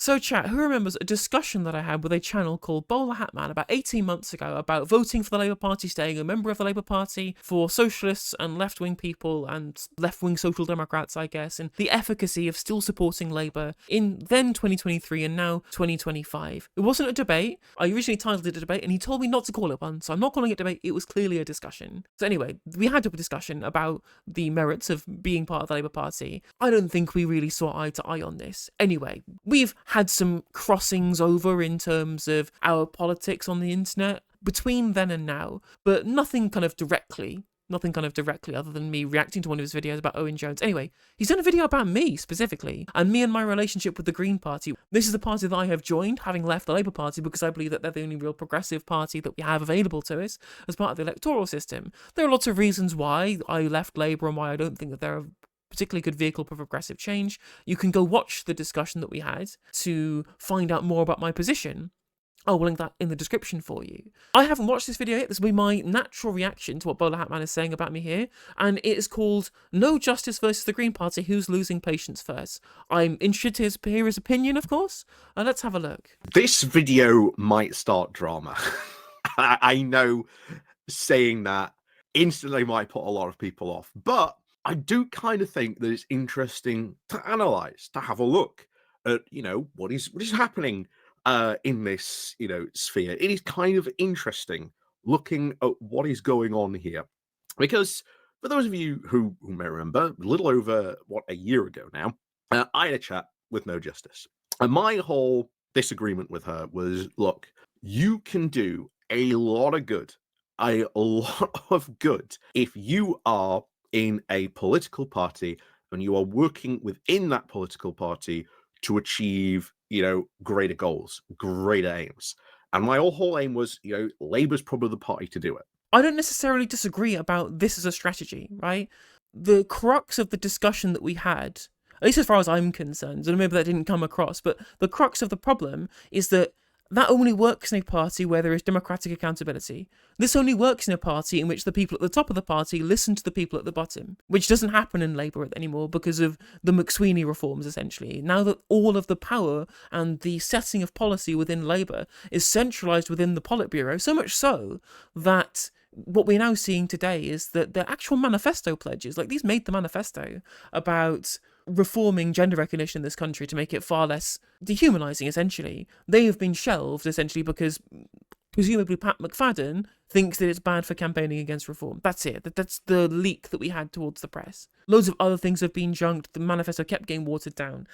So chat, who remembers a discussion that I had with a channel called Bowler Hat Man about 18 months ago about voting for the Labour Party, staying a member of the Labour Party, for socialists and left-wing people and left-wing social democrats, I guess, and the efficacy of still supporting Labour in then 2023 and now 2025. It wasn't a debate. I originally titled it a debate and he told me not to call it one, so I'm not calling it a debate. It was clearly a discussion. So anyway, we had a discussion about the merits of being part of the Labour Party. I don't think we really saw eye to eye on this. Anyway, we've had some crossings over in terms of our politics on the internet between then and now, but nothing kind of directly other than me reacting to one of his videos about Owen Jones. Anyway, he's done a video about me specifically, and me and my relationship with the Green Party. This is the party that I have joined, having left the Labour Party, because I believe that they're the only real progressive party that we have available to us as part of the electoral system. There are lots of reasons why I left Labour and why I don't think that they're a particularly good vehicle for progressive change. You can go watch the discussion that we had to find out more about my position. I'll link that in the description for you. I haven't watched this video yet. This will be my natural reaction to what Bowler Hat Man is saying about me here, and it is called No Justice versus the Green Party, Who's Losing Patience First. I'm interested to hear his opinion, of course. Let's have a look. This video might start drama. I know saying that instantly might put a lot of people off, but I do kind of think that it's interesting to analyze, to have a look at, what is happening in this, sphere. It is kind of interesting looking at what is going on here, because for those of you who may remember, a little over a year ago now, I had a chat with No Justice, and my whole disagreement with her was, look, you can do a lot of good if you are in a political party and you are working within that political party to achieve, greater goals, greater aims. And my whole aim was, Labour's probably the party to do it. I don't necessarily disagree about this as a strategy, right? The crux of the discussion that we had, at least as far as I'm concerned, and maybe that didn't come across, but the crux of the problem is that only works in a party where there is democratic accountability. This only works in a party in which the people at the top of the party listen to the people at the bottom, which doesn't happen in Labour anymore because of the McSweeney reforms, essentially. Now that all of the power and the setting of policy within Labour is centralised within the Politburo, so much so that what we're now seeing today is that the actual manifesto pledges, like these made the manifesto about reforming gender recognition in this country to make it far less dehumanizing, essentially. They have been shelved, essentially, because presumably Pat McFadden thinks that it's bad for campaigning against reform. That's it. That's the leak that we had towards the press. Loads of other things have been junked. The manifesto kept getting watered down.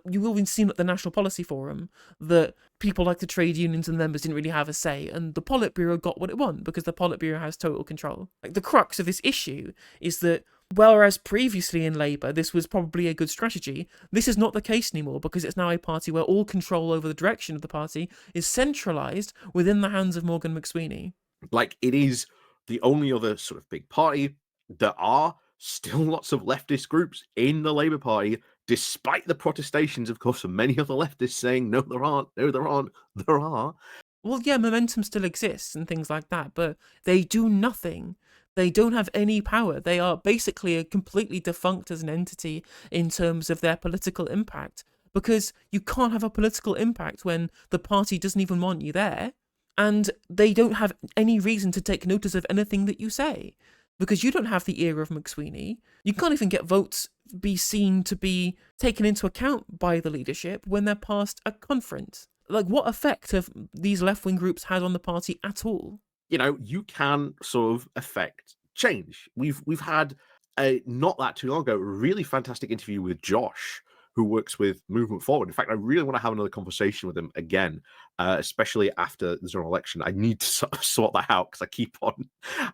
You will have seen at the National Policy Forum that people like the trade unions and members didn't really have a say, and the Politburo got what it wanted because the Politburo has total control. Like, the crux of this issue is that whereas previously in Labour this was probably a good strategy, this is not the case anymore because it's now a party where all control over the direction of the party is centralised within the hands of Morgan McSweeney. Like, it is the only other sort of big party. There are still lots of leftist groups in the Labour Party, despite the protestations, of course, of many other leftists saying, no, there aren't, there are. Well, yeah, momentum still exists and things like that, but they do nothing. They don't have any power. They are basically completely defunct as an entity in terms of their political impact, because you can't have a political impact when the party doesn't even want you there, and they don't have any reason to take notice of anything that you say, because you don't have the ear of McSweeney. You can't even get votes be seen to be taken into account by the leadership when they're past a conference. Like, what effect have these left-wing groups had on the party at all? You can sort of affect change. We've had not that too long ago, a really fantastic interview with Josh, who works with Movement Forward. In fact, I really want to have another conversation with him again, especially after the general election. I need to sort that out because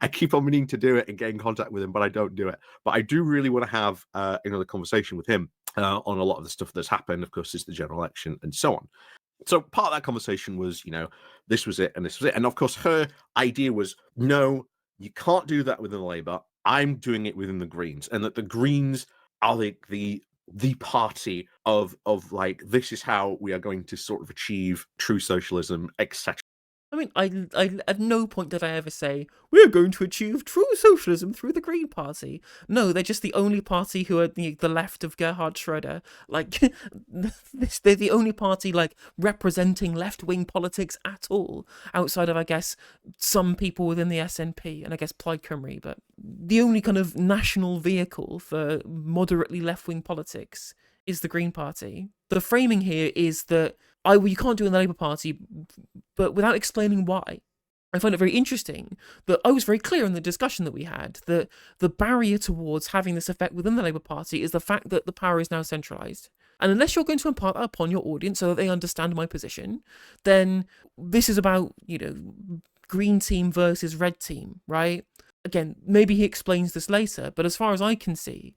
I keep on meaning to do it and get in contact with him, but I don't do it. But I do really want to have another conversation with him on a lot of the stuff that's happened. Of course, it's the general election and so on. So part of that conversation was, this was it and this was it. And of course, her idea was, no, you can't do that within Labour. I'm doing it within the Greens, and that the Greens are like the party of like, this is how we are going to sort of achieve true socialism, etc. I mean, at no point did I ever say we're going to achieve true socialism through the Green Party. No, they're just the only party who are the left of Gerhard Schroeder. Like, they're the only party like representing left wing politics at all, outside of I guess some people within the SNP and I guess Plaid Cymru. But the only kind of national vehicle for moderately left wing politics is the Green Party. The framing here is that you can't do it in the Labour Party, but without explaining why. I find it very interesting that I was very clear in the discussion that we had that the barrier towards having this effect within the Labour Party is the fact that the power is now centralised. And unless you're going to impart that upon your audience so that they understand my position, then this is about, green team versus red team, right? Again, maybe he explains this later, but as far as I can see,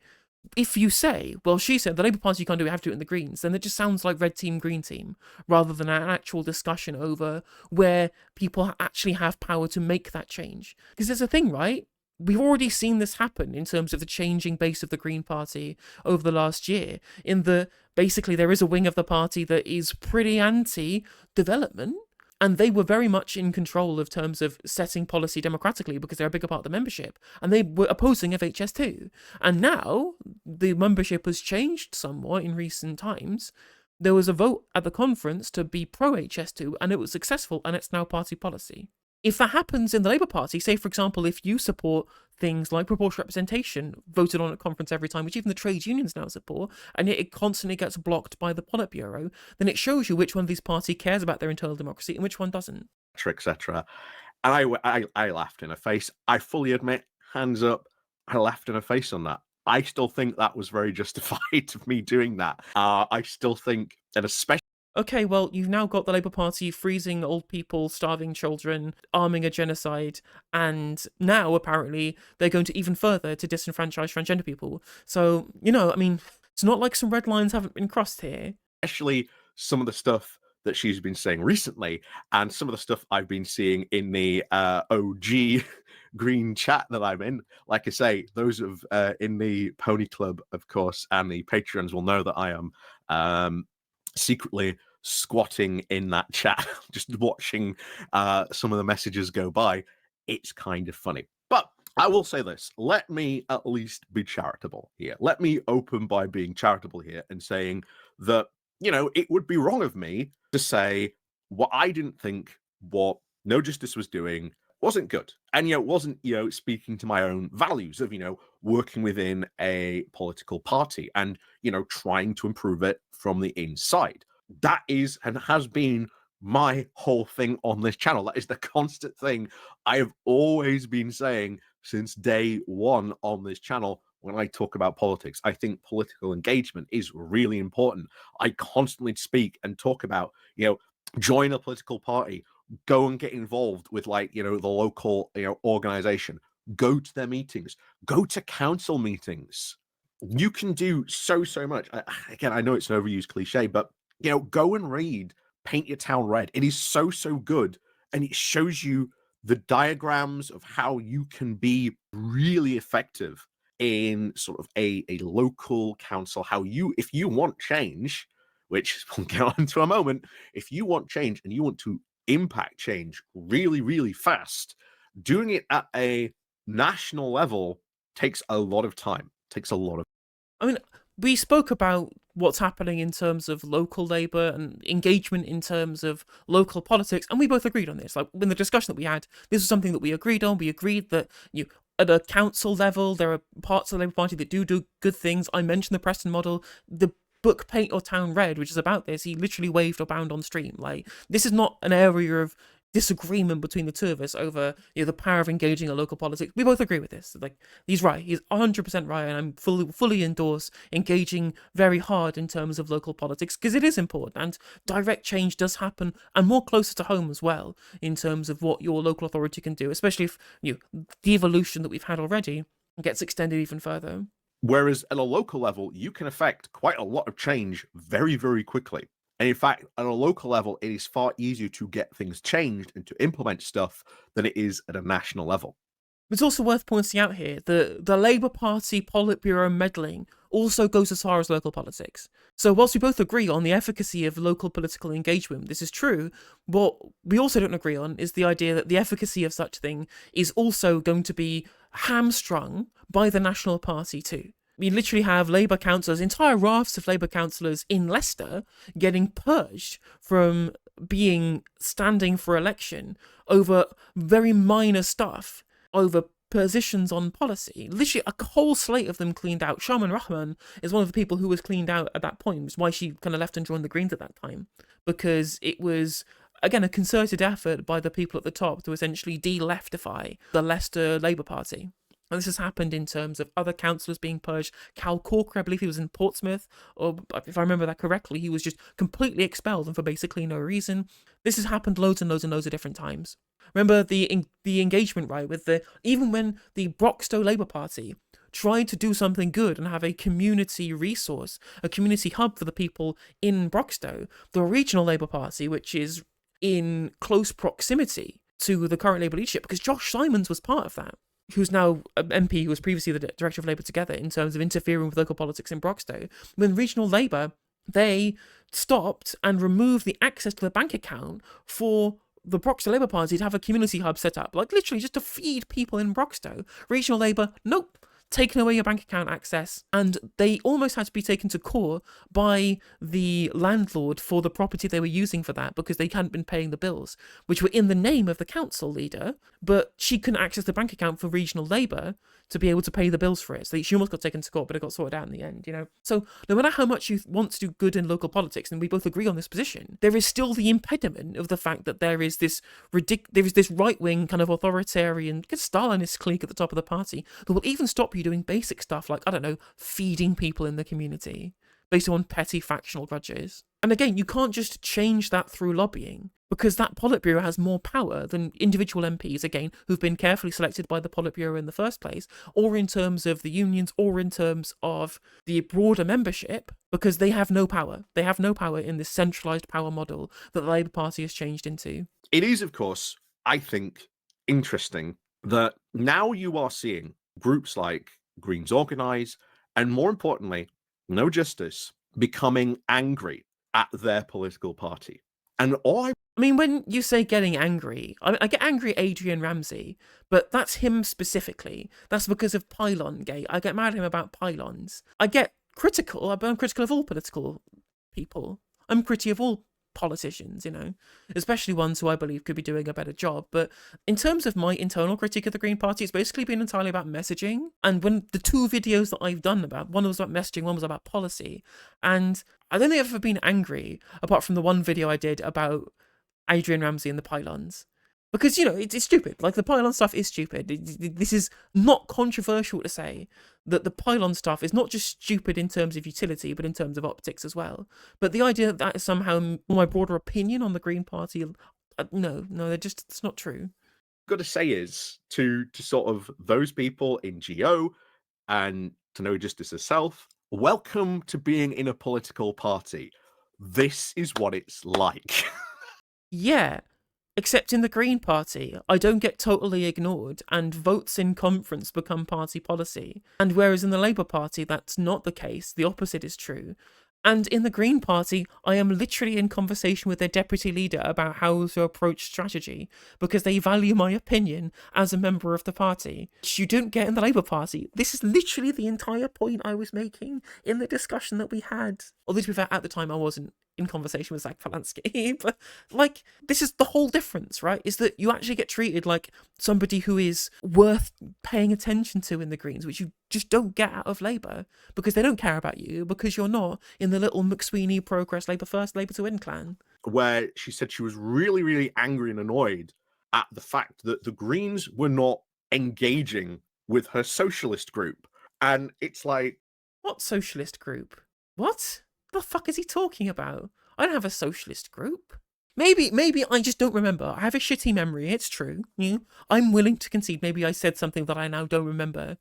if you say, well, she said the Labour Party can't do it, have to do it in the Greens, then it just sounds like red team, green team, rather than an actual discussion over where people actually have power to make that change. Because there's a thing, right? We've already seen this happen in terms of the changing base of the Green Party over the last year, in the basically there is a wing of the party that is pretty anti-development, and they were very much in control of terms of setting policy democratically because they're a bigger part of the membership, and they were opposing FHS2. And now the membership has changed somewhat in recent times. There was a vote at the conference to be pro HS2, and it was successful, and it's now party policy. If that happens in the Labour Party, say for example, if you support things like proportional representation voted on at conference every time, which even the trade unions now support, and yet it constantly gets blocked by the Politburo, then it shows you which one of these parties cares about their internal democracy and which one doesn't. Etc. And I laughed in her face. I fully admit, hands up, I laughed in her face on that. I still think that was very justified of me doing that. I still think, and especially. Okay, well, you've now got the Labour Party freezing old people, starving children, arming a genocide, and now, apparently, they're going to even further to disenfranchise transgender people. So, I mean, it's not like some red lines haven't been crossed here. Especially some of the stuff that she's been saying recently, and some of the stuff I've been seeing in the OG green chat that I'm in. Like I say, those of in the Pony Club, of course, and the Patreons will know that I am secretly squatting in that chat, just watching some of the messages go by. It's kind of funny. But I will say this, let me at least be charitable here. Let me open by being charitable here and saying that, it would be wrong of me to say what I didn't think what No Justice was doing wasn't good. And, wasn't, speaking to my own values of, working within a political party and, trying to improve it from the inside. That is and has been my whole thing on this channel. That is the constant thing I have always been saying since day one on this channel. When I talk about politics, I think political engagement is really important. I constantly speak and talk about, join a political party, go and get involved with the local, organization, go to their meetings, go to council meetings. You can do so much. Again, I know it's an overused cliche, but go and read Paint Your Town Red. It is so good, and it shows you the diagrams of how you can be really effective in sort of a local council. If you want change, which we'll get on to a moment, if you want change and you want to impact change really fast, doing it at a national level takes a lot of time. I mean, we spoke about what's happening in terms of local labour and engagement in terms of local politics, and we both agreed on this. Like, in the discussion that we had, this was something that we agreed on. We agreed that at a council level, there are parts of the Labour Party that do good things. I mentioned the Preston model. The book Paint Your Town Red, which is about this, he literally waved or bound on stream. Like, this is not an area of disagreement between the two of us over the power of engaging in local politics. We both agree with this. Like, he's right. He's 100% right, and I'm fully endorse engaging very hard in terms of local politics because it is important, and direct change does happen, and more closer to home as well in terms of what your local authority can do, especially if the evolution that we've had already gets extended even further. Whereas at a local level, you can affect quite a lot of change very quickly. And in fact, at a local level, it is far easier to get things changed and to implement stuff than it is at a national level. It's also worth pointing out here that the Labour Party Politburo meddling also goes as far as local politics. So whilst we both agree on the efficacy of local political engagement, this is true, what we also don't agree on is the idea that the efficacy of such thing is also going to be hamstrung by the National Party too. We literally have Labour councillors, entire rafts of Labour councillors in Leicester getting purged from standing for election over very minor stuff, over positions on policy. Literally a whole slate of them cleaned out. Shaman Rahman is one of the people who was cleaned out at that point. It's why she kind of left and joined the Greens at that time, because it was, again, a concerted effort by the people at the top to essentially de-leftify the Leicester Labour Party. And this has happened in terms of other councillors being purged. Cal Corker, I believe he was in Portsmouth, or if I remember that correctly, he was just completely expelled and for basically no reason. This has happened loads and loads and loads of different times. Remember the engagement, right, with even when the Broxtowe Labour Party tried to do something good and have a community resource, a community hub for the people in Broxtowe, the regional Labour Party, which is in close proximity to the current Labour leadership, because Josh Simons was part of that, who's now an MP, who was previously the Director of Labour Together, in terms of interfering with local politics in Broxtowe. When regional Labour, they stopped and removed the access to the bank account for the Broxtowe Labour Party to have a community hub set up, like literally just to feed people in Broxtowe. Regional Labour, nope, taken away your bank account access, and they almost had to be taken to court by the landlord for the property they were using for that, because they hadn't been paying the bills, which were in the name of the council leader, but she couldn't access the bank account for regional Labour to be able to pay the bills for it. So she almost got taken to court, but it got sorted out in the end, you know? So no matter how much you want to do good in local politics, and we both agree on this position, there is still the impediment of the fact that there is this right-wing kind of authoritarian, Stalinist clique at the top of the party that will even stop you doing basic stuff like, I don't know, feeding people in the community based on petty factional grudges. And again, you can't just change that through lobbying, because that Politburo has more power than individual MPs, again, who've been carefully selected by the Politburo in the first place, or in terms of the unions, or in terms of the broader membership, because they have no power. They have no power in this centralised power model that the Labour Party has changed into. It is, of course, I think, interesting that now you are seeing groups like Greens Organise, and more importantly, No Justice, becoming angry at their political party. And I mean, when you say getting angry, I get angry at Adrian Ramsey, but that's him specifically. That's because of Pylon Gate. I get mad at him about pylons. I get critical. I'm critical of all political people. I'm critical of all politicians, you know, especially ones who I believe could be doing a better job. But in terms of my internal critique of the Green Party, it's basically been entirely about messaging. And when the two videos that I've done about, one was about messaging, one was about policy, and I don't think I've ever been angry apart from the one video I did about Adrian Ramsey and the pylons. Because, you know, it's stupid. Like, the pylon stuff is stupid. This is not controversial to say that the pylon stuff is not just stupid in terms of utility, but in terms of optics as well. But the idea that that is somehow my broader opinion on the Green Party, no, it's not true. got to say is to sort of those people in GO and to No Justice herself, welcome to being in a political party. This is what it's like. Yeah. Except in the Green Party, I don't get totally ignored, and votes in conference become party policy. And whereas in the Labour Party, that's not the case, the opposite is true. And in the Green Party, I am literally in conversation with their deputy leader about how to approach strategy, because they value my opinion as a member of the party, which you don't get in the Labour Party. This is literally the entire point I was making in the discussion that we had. Although, to be fair, at the time I wasn't in conversation with Zach Polanski, but, like, this is the whole difference, right? Is that you actually get treated like somebody who is worth paying attention to in the Greens, which you just don't get out of Labour, because they don't care about you, because you're not in the little McSweeney Progress Labour First, Labour to Win clan. Where she said she was really, really angry and annoyed at the fact that the Greens were not engaging with her socialist group. And it's like... What socialist group? What the fuck is he talking about? I don't have a socialist group. Maybe I just don't remember. I have a shitty memory, it's true. I'm willing to concede maybe I said something that I now don't remember.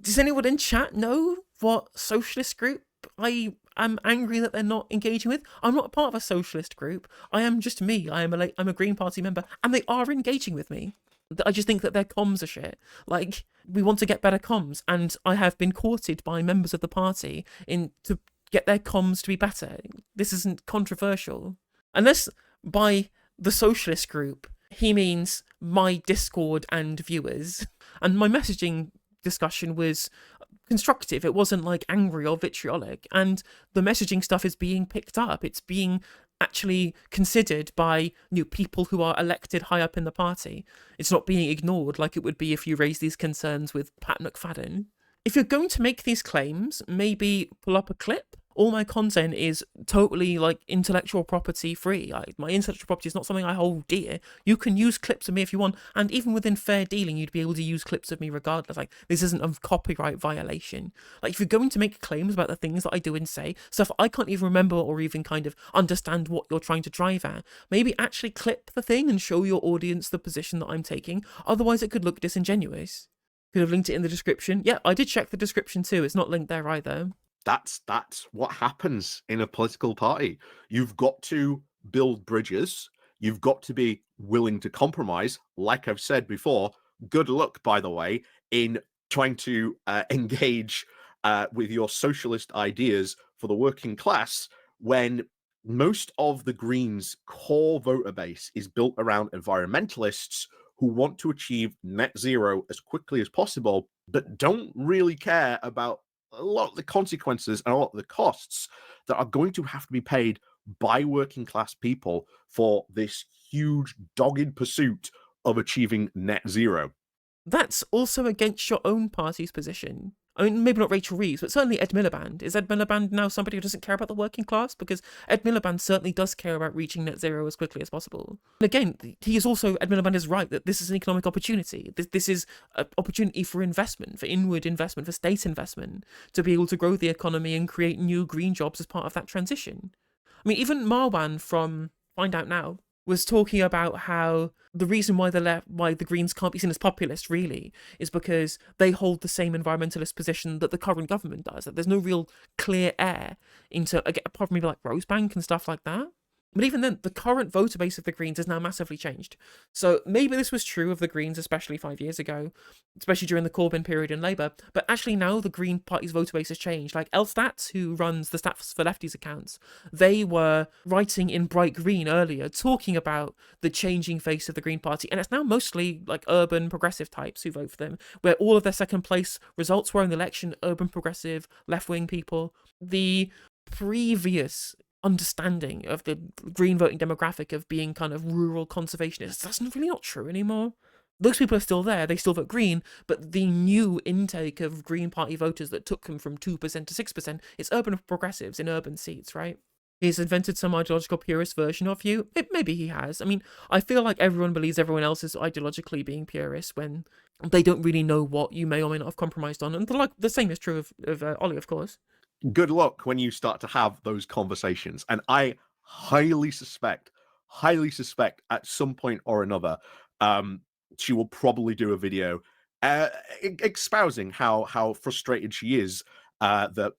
Does anyone in chat know what socialist group I am angry that they're not engaging with? I'm not a part of a socialist group. I am just me. I'm a Green Party member, and they are engaging with me. I just think that their comms are shit. Like, we want to get better comms, and I have been courted by members of the party to get their comms to be better. This isn't controversial. Unless by the socialist group, he means my Discord and viewers. And my messaging discussion was constructive. It wasn't like angry or vitriolic. And the messaging stuff is being picked up. It's being actually considered by people who are elected high up in the party. It's not being ignored like it would be if you raise these concerns with Pat McFadden. If you're going to make these claims, maybe pull up a clip. All my content is totally like intellectual property free. My intellectual property is not something I hold dear. You can use clips of me if you want, and even within fair dealing, you'd be able to use clips of me regardless. Like, this isn't a copyright violation. Like, if you're going to make claims about the things that I do and say, stuff I can't even remember or even kind of understand what you're trying to drive at, maybe actually clip the thing and show your audience the position that I'm taking. Otherwise, it could look disingenuous. Could have linked it in the description. Yeah, I did check the description too. It's not linked there either. That's what happens in a political party. You've got to build bridges. You've got to be willing to compromise. Like I've said before, good luck, by the way, in trying to engage with your socialist ideas for the working class when most of the Greens' core voter base is built around environmentalists who want to achieve net zero as quickly as possible, but don't really care about a lot of the consequences and a lot of the costs that are going to have to be paid by working class people for this huge dogged pursuit of achieving net zero. That's also against your own party's position. I mean, maybe not Rachel Reeves, but certainly Ed Miliband. Is Ed Miliband now somebody who doesn't care about the working class? Because Ed Miliband certainly does care about reaching net zero as quickly as possible. And again, Ed Miliband is right that this is an economic opportunity. This is an opportunity for investment, for inward investment, for state investment, to be able to grow the economy and create new green jobs as part of that transition. I mean, even Marwan from Find Out Now was talking about how the reason why the Greens can't be seen as populist really is because they hold the same environmentalist position that the current government does. That there's no real clear air apart from maybe like Rosebank and stuff like that. But even then, the current voter base of the Greens has now massively changed. So maybe this was true of the Greens, especially 5 years ago, especially during the Corbyn period in Labour. But actually now the Green Party's voter base has changed. Like Elstats, who runs the Stats for Lefties accounts, they were writing in bright green earlier, talking about the changing face of the Green Party. And it's now mostly like urban progressive types who vote for them, where all of their second place results were in the election, urban progressive, left-wing people. The previous understanding of the green voting demographic of being kind of rural conservationists, that's really not true anymore. Those people are still there, they still vote green, but the new intake of Green Party voters that took them from 2% to 6% is urban progressives in urban seats, right? He's invented some ideological purist version of you. Maybe he has. I mean, I feel like everyone believes everyone else is ideologically being purist when they don't really know what you may or may not have compromised on. And the same is true of Ollie, of course. Good luck when you start to have those conversations. And I highly suspect at some point or another, she will probably do a video espousing how frustrated she is that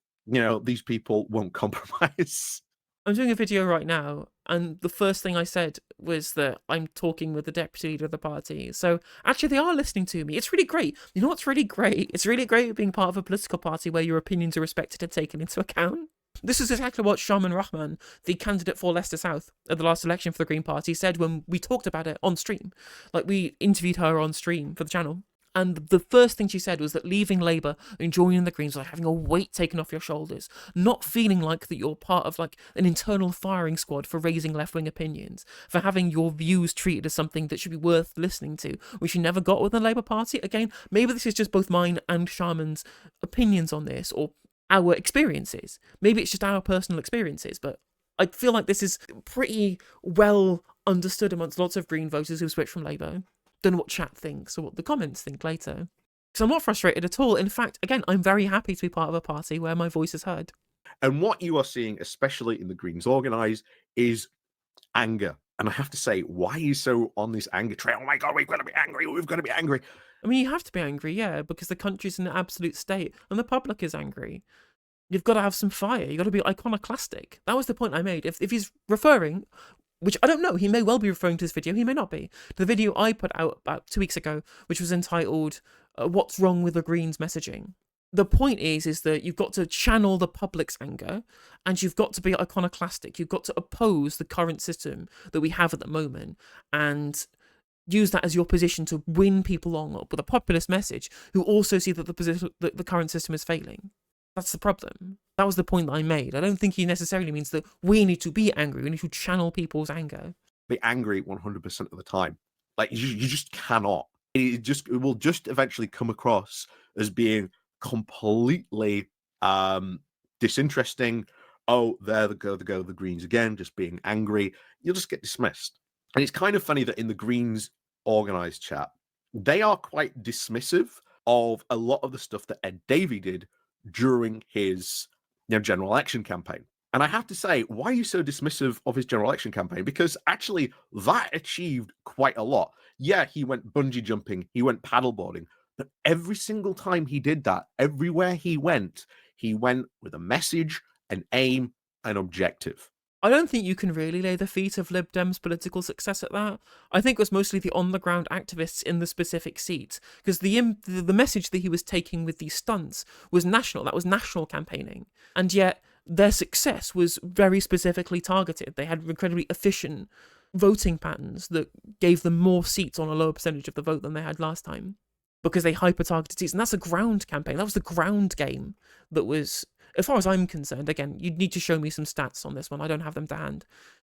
these people won't compromise. I'm doing a video right now, and the first thing I said was that I'm talking with the deputy leader of the party. So actually, they are listening to me. It's really great. You know what's really great? It's really great being part of a political party where your opinions are respected and taken into account. This is exactly what Shaman Rahman, the candidate for Leicester South at the last election for the Green Party, said when we talked about it on stream. Like, we interviewed her on stream for the channel. And the first thing she said was that leaving Labour and joining the Greens was like having a weight taken off your shoulders, not feeling like that you're part of like an internal firing squad for raising left-wing opinions, for having your views treated as something that should be worth listening to, which you never got with the Labour Party. Again, maybe this is just both mine and Shaman's opinions on this, or our experiences. Maybe it's just our personal experiences, but I feel like this is pretty well understood amongst lots of Green voters who switched from Labour. Don't know what chat thinks or what the comments think later. Because I'm not frustrated at all. In fact, again, I'm very happy to be part of a party where my voice is heard. And what you are seeing, especially in the Greens organised, is anger. And I have to say, why are you so on this anger trail? Oh my God, we've got to be angry. We've got to be angry. I mean, you have to be angry, yeah, because the country's in an absolute state and the public is angry. You've got to have some fire. You've got to be iconoclastic. That was the point I made. If he's referring, which I don't know, he may well be referring to this video, he may not be. The video I put out about 2 weeks ago, which was entitled, What's Wrong with the Greens Messaging? The point is that you've got to channel the public's anger, and you've got to be iconoclastic. You've got to oppose the current system that we have at the moment, and use that as your position to win people on with a populist message who also see that the current system is failing. That's the problem. That was the point that I made. I don't think he necessarily means that we need to be angry. We need to channel people's anger. Be angry 100% of the time. Like, you just cannot. It will just eventually come across as being completely disinteresting. Oh, there they go the Greens again, just being angry. You'll just get dismissed. And it's kind of funny that in the Greens organized chat, they are quite dismissive of a lot of the stuff that Ed Davey did during his general election campaign. And I have to say, why are you so dismissive of his general election campaign? Because actually, that achieved quite a lot. Yeah, he went bungee jumping, he went paddleboarding, but every single time he did that, everywhere he went with a message, an aim, an objective. I don't think you can really lay the feet of Lib Dems' political success at that. I think it was mostly the on-the-ground activists in the specific seats, because the message that he was taking with these stunts was national. That was national campaigning. And yet, their success was very specifically targeted. They had incredibly efficient voting patterns that gave them more seats on a lower percentage of the vote than they had last time, because they hyper-targeted seats. And that's a ground campaign. That was the ground game that was... As far as I'm concerned, again, you'd need to show me some stats on this one. I don't have them to hand.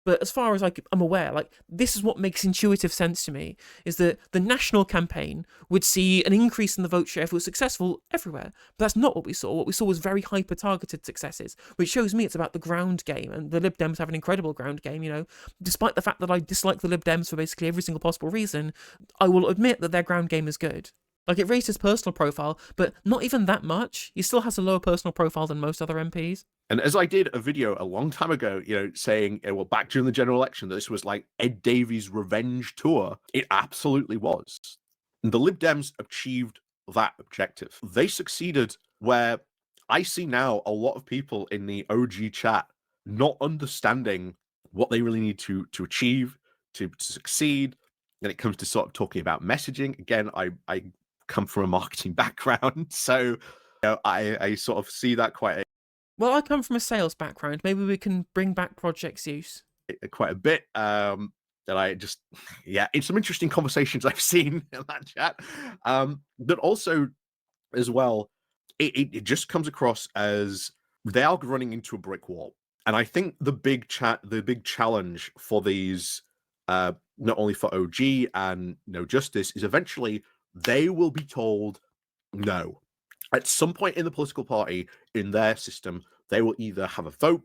But as far as I'm aware, this is what makes intuitive sense to me, is that the national campaign would see an increase in the vote share if it was successful everywhere. But that's not what we saw. What we saw was very hyper-targeted successes, which shows me it's about the ground game. And the Lib Dems have an incredible ground game, Despite the fact that I dislike the Lib Dems for basically every single possible reason, I will admit that their ground game is good. It raised his personal profile, but not even that much. He still has a lower personal profile than most other MPs. And as I did a video a long time ago, saying, back during the general election, that this was like Ed Davey's revenge tour, it absolutely was. And the Lib Dems achieved that objective. They succeeded where I see now a lot of people in the OG chat not understanding what they really need to achieve, to succeed. When it comes to sort of talking about messaging, again, I come from a marketing background, so I sort of see that well, I come from a sales background. Maybe we can bring back Project Zeus quite a bit. That I just in some interesting conversations I've seen in that chat, but also as well, it just comes across as they are running into a brick wall. And I think the big challenge for these, not only for OG and No Justice, is eventually they will be told no. At some point in the political party, in their system, they will either have a vote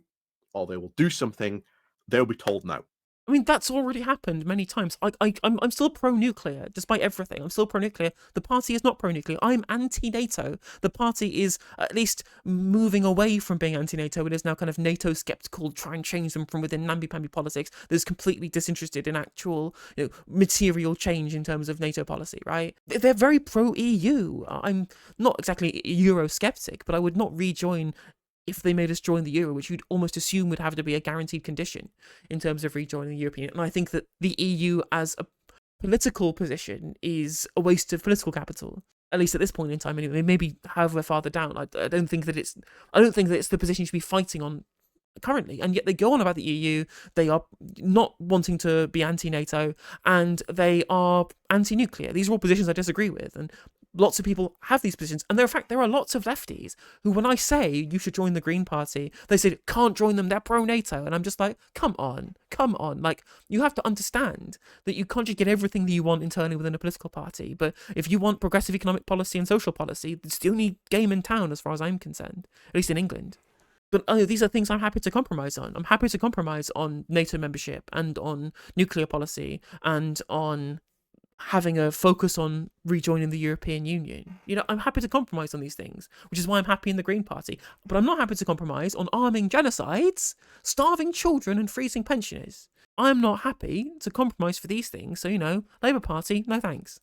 or they will do something. They'll be told no. I mean, that's already happened many times. I'm still pro-nuclear, despite everything. I'm still pro-nuclear. The party is not pro-nuclear. I'm anti-NATO. The party is at least moving away from being anti-NATO. It is now kind of NATO-skeptical, try and change them from within namby-pamby politics that is completely disinterested in actual material change in terms of NATO policy, right? They're very pro-EU. I'm not exactly Eurosceptic, but I would not rejoin if they made us join the euro, which you'd almost assume would have to be a guaranteed condition in terms of rejoining the European Union. And I think that the EU as a political position is a waste of political capital, at least at this point in time anyway. Maybe however farther down. I don't think that it's the position you should be fighting on currently, and yet they go on about the EU. They are not wanting to be anti-NATO, and they are anti-nuclear. These are all positions I disagree with, and lots of people have these positions. And in fact, there are lots of lefties who, when I say you should join the Green Party, they say, can't join them, they're pro-NATO. And I'm just like, come on. You have to understand that you can't just get everything that you want internally within a political party. But if you want progressive economic policy and social policy, it's the only game in town as far as I'm concerned, at least in England. But these are things I'm happy to compromise on. I'm happy to compromise on NATO membership and on nuclear policy and on having a focus on rejoining the European Union. I'm happy to compromise on these things, which is why I'm happy in the Green Party. But I'm not happy to compromise on arming genocides, starving children and freezing pensioners. I'm not happy to compromise for these things. So, Labour Party, no thanks.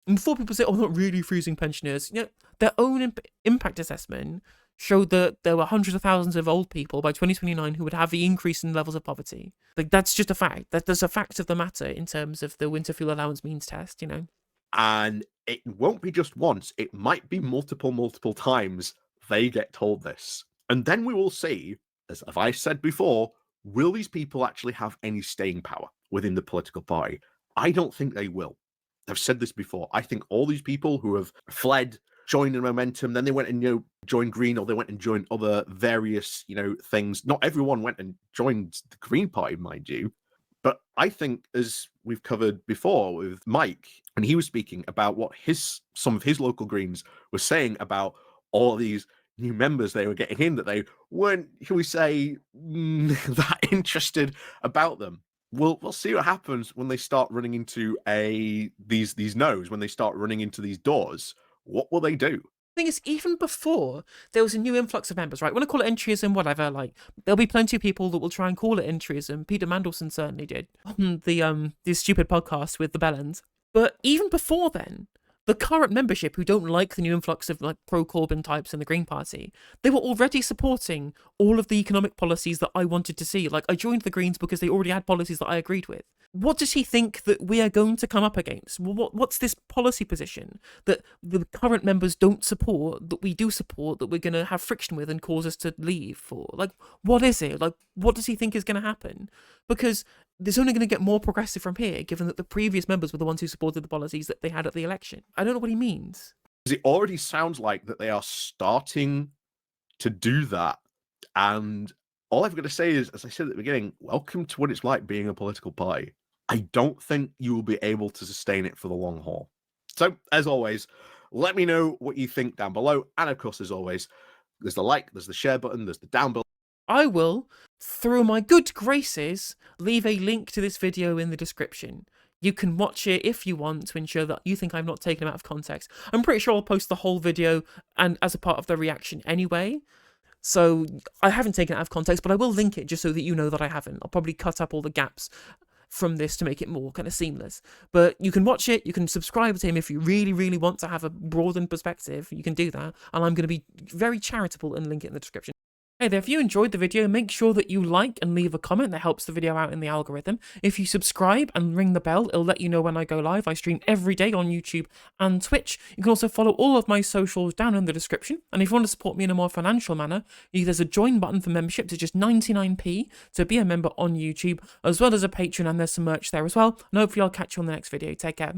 And before people say, oh, not really freezing pensioners, their own impact assessment showed that there were hundreds of thousands of old people by 2029 who would have the increase in levels of poverty. Like, that's just a fact. That's a fact of the matter in terms of the winter fuel allowance means test, you know? And it won't be just once, it might be multiple times they get told this. And then we will see, as I said before, will these people actually have any staying power within the political party? I don't think they will. I've said this before. I think all these people who have fled, joined in Momentum, then they went and joined Green, or they went and joined other various things. Not everyone went and joined the Green Party, mind you. But I think, as we've covered before with Mike, and he was speaking about what some of his local Greens were saying about all these new members they were getting in, that they weren't, shall we say, that interested about them. We'll see what happens when they start running into these no's, when they start running into these doors. What will they do? Thing is, even before there was a new influx of members, right? I want to call it entryism, whatever. Like, there'll be plenty of people that will try and call it entryism. Peter Mandelson certainly did on the stupid podcast with the Bellends. But even before then, the current membership who don't like the new influx of like pro-Corbyn types in the Green Party, they were already supporting all of the economic policies that I wanted to see. Like, I joined the Greens because they already had policies that I agreed with. What does he think that we are going to come up against? Well, what's this policy position that the current members don't support, that we do support, that we're going to have friction with and cause us to leave for? Like, what is it? Like, what does he think is going to happen? Because there's only going to get more progressive from here, given that the previous members were the ones who supported the policies that they had at the election. I don't know what he means. It already sounds like that they are starting to do that. And all I've got to say is, as I said at the beginning, welcome to what it's like being a political party. I don't think you will be able to sustain it for the long haul. So, as always, let me know what you think down below. And of course, as always, there's the like, there's the share button, there's the down below. I will, through my good graces, leave a link to this video in the description. You can watch it if you want to ensure that you think I'm not taking them out of context. I'm pretty sure I'll post the whole video and as a part of the reaction anyway. So I haven't taken it out of context, but I will link it just so that you know that I haven't. I'll probably cut up all the gaps from this to make it more kind of seamless. But you can watch it, you can subscribe to him if you really want to have a broadened perspective. You can do that, and I'm going to be very charitable and link it in the description. Hey there, if you enjoyed the video, make sure that you like and leave a comment. That helps the video out in the algorithm. If you subscribe and ring the bell, it'll let you know when I go live. I stream every day on YouTube and Twitch. You can also follow all of my socials down in the description. And if you want to support me in a more financial manner, there's a join button for membership. It's just 99p to be a member on YouTube, as well as a Patreon, and there's some merch there as well. And hopefully I'll catch you on the next video. Take care.